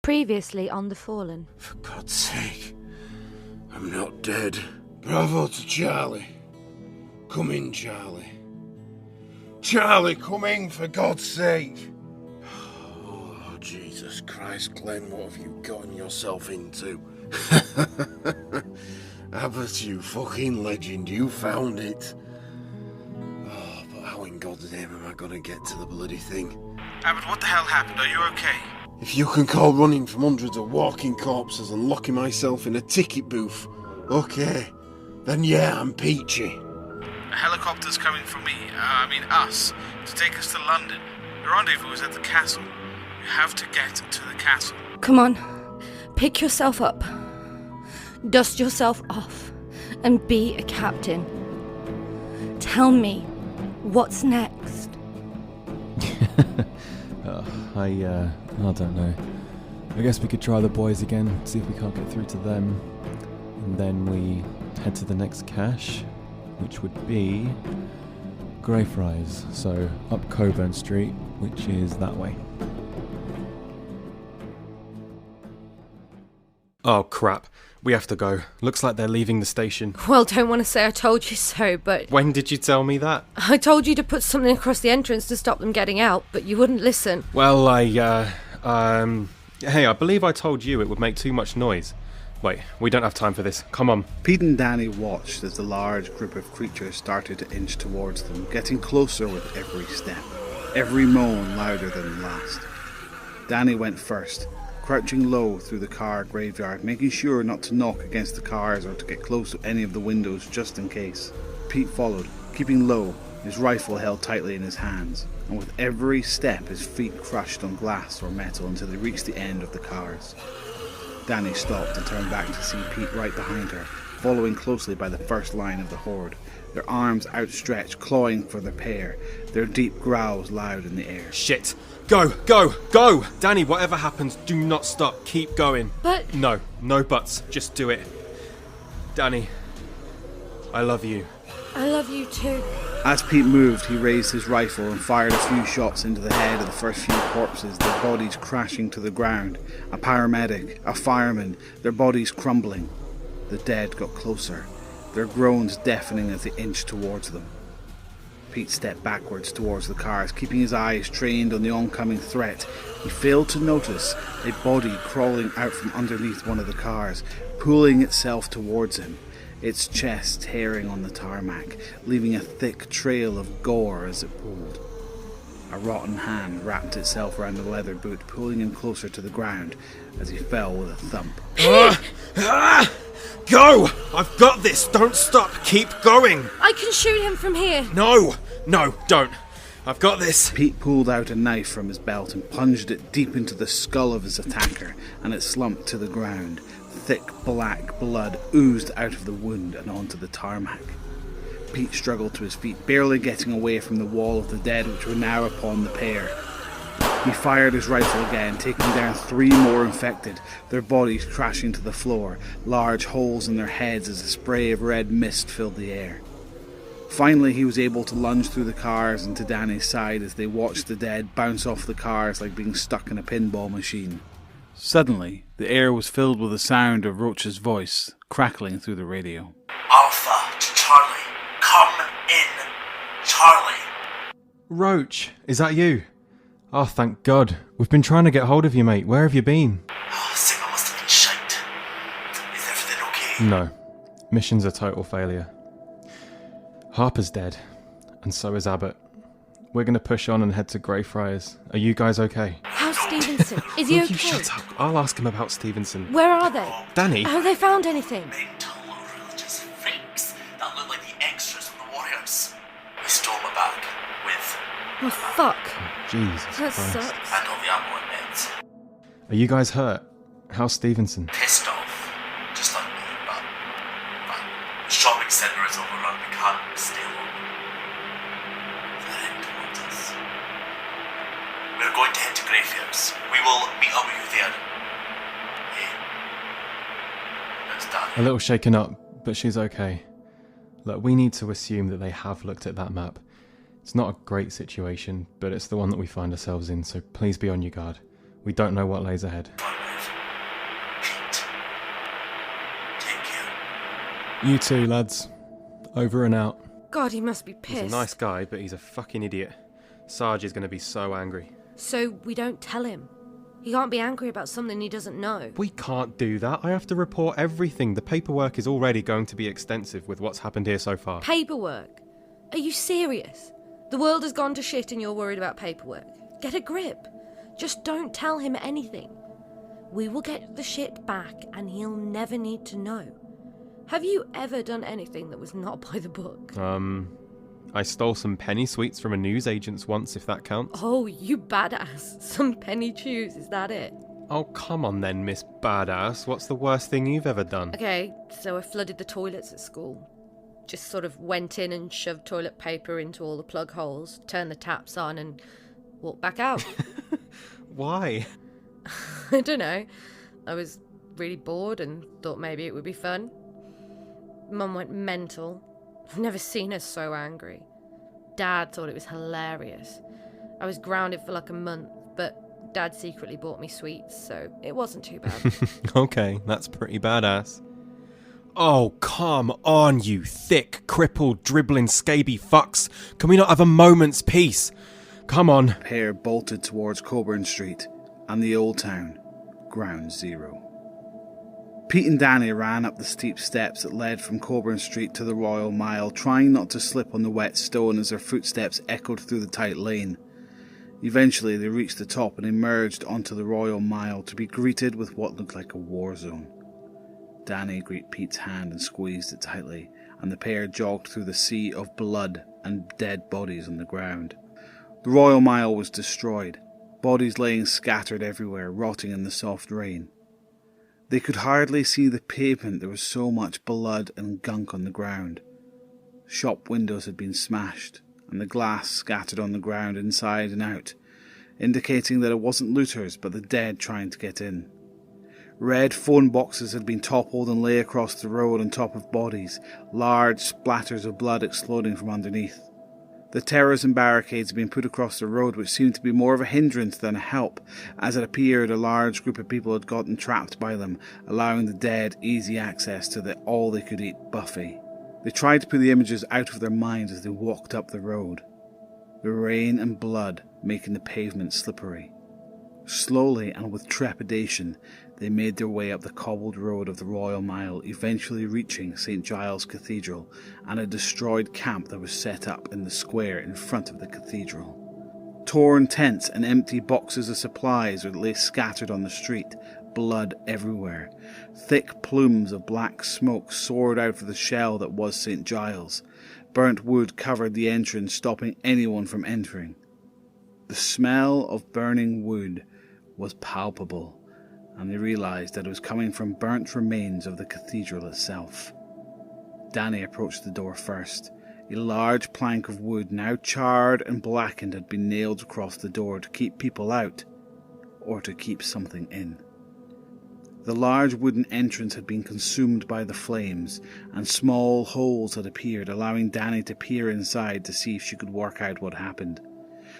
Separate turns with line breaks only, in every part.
Previously on The Fallen.
For God's sake, I'm not dead. Bravo to Charlie. Come in, Charlie. Charlie, come in, for God's sake. Oh, Jesus Christ, Glenn, what have you gotten yourself into? Abbott, you fucking legend, you found it. Oh, but how in God's name am I gonna get to the bloody thing?
Abbott, what the hell happened? Are you okay?
If you can call running from hundreds of walking corpses and locking myself in a ticket booth, okay, then yeah, I'm peachy.
A helicopter's coming for me, us, to take us to London. The rendezvous is at the castle. You have to get to the castle.
Come on, pick yourself up, dust yourself off, and be a captain. Tell me, what's next?
I don't know. I guess we could try the boys again, see if we can't get through to them. And then we head to the next cache, which would be Greyfriars, so up Coburn Street, which is that way.
Oh crap, we have to go. Looks like they're leaving the station.
Well, don't want to say I told you so, but...
When did you tell me that?
I told you to put something across the entrance to stop them getting out, but you wouldn't listen.
Well, hey, I believe I told you it would make too much noise. Wait, we don't have time for this. Come on.
Pete and Dani watched as the large group of creatures started to inch towards them, getting closer with every step, every moan louder than the last. Dani went first, crouching low through the car graveyard, making sure not to knock against the cars or to get close to any of the windows just in case. Pete followed, keeping low, his rifle held tightly in his hands, and with every step his feet crushed on glass or metal until they reached the end of the cars. Dani stopped and turned back to see Pete right behind her, following closely by the first line of the horde, their arms outstretched, clawing for their pair, their deep growls loud in the air.
Shit! Go! Go! Go! Dani, whatever happens, do not stop. Keep going.
But...
No buts. Just do it. Dani, I love you.
I love you too.
As Pete moved, he raised his rifle and fired a few shots into the head of the first few corpses, their bodies crashing to the ground. A paramedic, a fireman, their bodies crumbling. The dead got closer, their groans deafening as they inched towards them. Pete stepped backwards towards the cars, keeping his eyes trained on the oncoming threat. He failed to notice a body crawling out from underneath one of the cars, pulling itself towards him, its chest tearing on the tarmac, leaving a thick trail of gore as it pulled. A rotten hand wrapped itself around the leather boot, pulling him closer to the ground as he fell with a thump.
Go! I've got this! Don't stop! Keep going!
I can shoot him from here.
No, don't. I've got this.
Pete pulled out a knife from his belt and plunged it deep into the skull of his attacker, and it slumped to the ground. Thick black blood oozed out of the wound and onto the tarmac. Pete struggled to his feet, barely getting away from the wall of the dead which were now upon the pair. He fired his rifle again, taking down 3 more infected, their bodies crashing to the floor, large holes in their heads as a spray of red mist filled the air. Finally, he was able to lunge through the cars and to Dani's side as they watched the dead bounce off the cars like being stuck in a pinball machine. Suddenly, the air was filled with the sound of Roach's voice, crackling through the radio.
Alpha to Charlie. Come in, Charlie.
Roach, is that you? Oh, thank God. We've been trying to get hold of you, mate. Where have you been?
Oh, signal must have been shite. Is everything okay?
No. Mission's a total failure. Harper's dead, and so is Abbott. We're going to push on and head to Greyfriars. Are you guys okay?
How's Stevenson? Is he
Will
okay?
you shut up? I'll ask him about Stevenson.
Where are they?
Dani?
Have they found anything?
Mental religious freaks that look like the extras from the Warriors. We stole them back with
Oh, fuck.
Jesus
That
Christ.
sucks.
and all the ammo and meds.
Are you guys hurt? How's Stevenson?
Pissed off, just like me, but the shopping centre is overrun. We can't stay long. The end wants us. We're going to head to Greyfriars. We will meet up with you there. Hey, that's Dani.
A little shaken up, but she's okay. Look, we need to assume that they have looked at that map. It's not a great situation, but it's the one that we find ourselves in, so please be on your guard. We don't know what lays ahead.
Pete. Take care.
You too, lads. Over and out.
God, he must be
He's
pissed.
a nice guy, but he's a fucking idiot. Sarge is going to be so angry.
So we don't tell him. He can't be angry about something he doesn't know.
We can't do that. I have to report everything. The paperwork is already going to be extensive with what's happened here so far.
Paperwork? Are you serious? The world has gone to shit and you're worried about paperwork. Get a grip. Just don't tell him anything. We will get the shit back and he'll never need to know. Have you ever done anything that was not by the book?
I stole some penny sweets from a newsagent's once, if that counts.
Oh, you badass. Some penny chews, is that it?
Oh, come on then, Miss Badass. What's the worst thing you've ever done?
Okay, so I flooded the toilets at school. Just sort of went in and shoved toilet paper into all the plug holes, turned the taps on and walked back out.
Why?
I don't know. I was really bored and thought maybe it would be fun. Mum went mental. I've never seen her so angry. Dad thought it was hilarious. I was grounded for like a month, but Dad secretly bought me sweets, so it wasn't too bad.
Okay, that's pretty badass. Oh, come on, you thick, crippled, dribbling, scaby fucks. Can we not have a moment's peace? Come on.
The pair bolted towards Coburn Street and the Old Town, Ground Zero. Pete and Dani ran up the steep steps that led from Coburn Street to the Royal Mile, trying not to slip on the wet stone as their footsteps echoed through the tight lane. Eventually they reached the top and emerged onto the Royal Mile to be greeted with what looked like a war zone. Dani gripped Pete's hand and squeezed it tightly, and the pair jogged through the sea of blood and dead bodies on the ground. The Royal Mile was destroyed, bodies laying scattered everywhere, rotting in the soft rain. They could hardly see the pavement, there was so much blood and gunk on the ground. Shop windows had been smashed, and the glass scattered on the ground inside and out, indicating that it wasn't looters but the dead trying to get in. Red phone boxes had been toppled and lay across the road on top of bodies, large splatters of blood exploding from underneath. The terrorism barricades had been put across the road, which seemed to be more of a hindrance than a help, as it appeared a large group of people had gotten trapped by them, allowing the dead easy access to the all-they-could-eat buffet. They tried to put the images out of their minds as they walked up the road, the rain and blood making the pavement slippery. Slowly and with trepidation, they made their way up the cobbled road of the Royal Mile, eventually reaching St. Giles Cathedral and a destroyed camp that was set up in the square in front of the cathedral. Torn tents and empty boxes of supplies lay scattered on the street, blood everywhere. Thick plumes of black smoke soared out of the shell that was St. Giles. Burnt wood covered the entrance, stopping anyone from entering. The smell of burning wood was palpable, and they realised that it was coming from burnt remains of the cathedral itself. Dani approached the door first. A large plank of wood, now charred and blackened, had been nailed across the door to keep people out, or to keep something in. The large wooden entrance had been consumed by the flames, and small holes had appeared, allowing Dani to peer inside to see if she could work out what happened.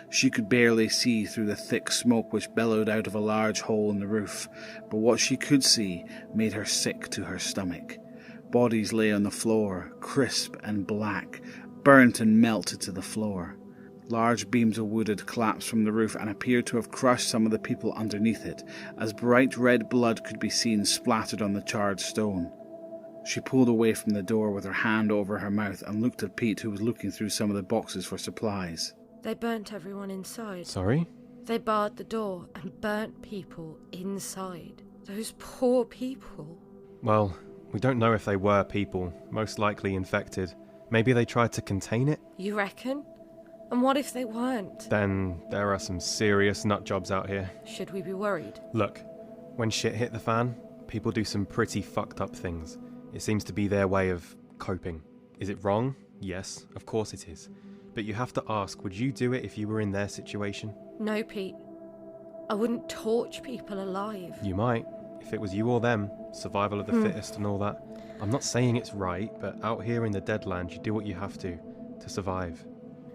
She could barely see through the thick smoke which bellowed out of a large hole in the roof, but what she could see made her sick to her stomach. Bodies lay on the floor, crisp and black, burnt and melted to the floor. Large beams of wood had collapsed from the roof and appeared to have crushed some of the people underneath it, as bright red blood could be seen splattered on the charred stone. She pulled away from the door with her hand over her mouth and looked at Pete, who was looking through some of the boxes for supplies.
They burnt everyone inside.
Sorry?
They barred the door and burnt people inside. Those poor people.
Well, we don't know if they were people, most likely infected. Maybe they tried to contain it?
You reckon? And what if they weren't?
Then there are some serious nut jobs out here.
Should we be worried?
Look, when shit hit the fan, people do some pretty fucked up things. It seems to be their way of coping. Is it wrong? Yes, of course it is. But you have to ask, would you do it if you were in their situation?
No, Pete. I wouldn't torch people alive.
You might, if it was you or them, survival of the fittest and all that. I'm not saying it's right, but out here in the Deadlands, you do what you have to survive.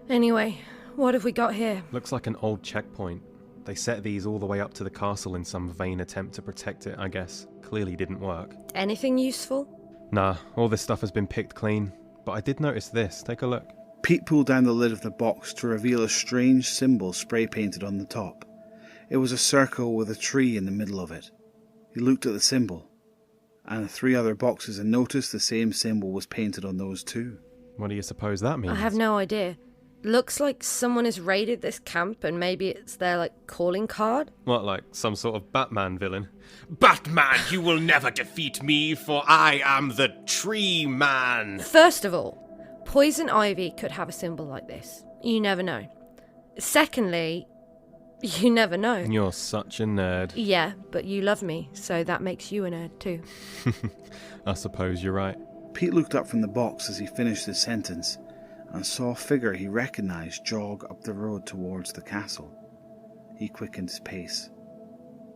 Anyway, what have we got here?
Looks like an old checkpoint. They set these all the way up to the castle in some vain attempt to protect it, I guess. Clearly didn't work.
Anything useful?
Nah, all this stuff has been picked clean. But I did notice this. Take a look.
Pete pulled down the lid of the box to reveal a strange symbol spray-painted on the top. It was a circle with a tree in the middle of it. He looked at the symbol, and the 3 other boxes, and noticed the same symbol was painted on those too.
What do you suppose that means?
I have no idea. Looks like someone has raided this camp and maybe it's their, calling card.
What, like some sort of Batman villain?
Batman, you will never defeat me, for I am the Tree Man.
First of all, poison ivy could have a symbol like this. You never know. Secondly, you never know.
You're such a nerd.
Yeah, but you love me, so that makes you a nerd too.
I suppose you're right.
Pete looked up from the box as he finished his sentence and saw a figure he recognised jog up the road towards the castle. He quickened his pace.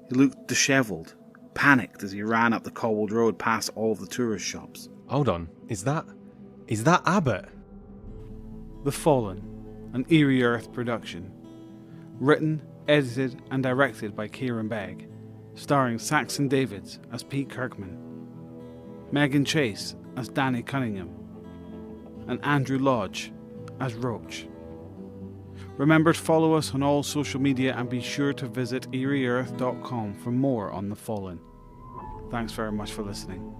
He looked dishevelled, panicked as he ran up the cobbled road past all of the tourist shops.
Hold on, is that Abbott?
The Fallen, an Eerie Earth production. Written, edited and directed by Kieran Begg, starring Saxon Davids as Pete Kirkman, Megan Chase as Dani Cunningham, and Andrew Lodge as Roach. Remember to follow us on all social media and be sure to visit eerieearth.com for more on The Fallen. Thanks very much for listening.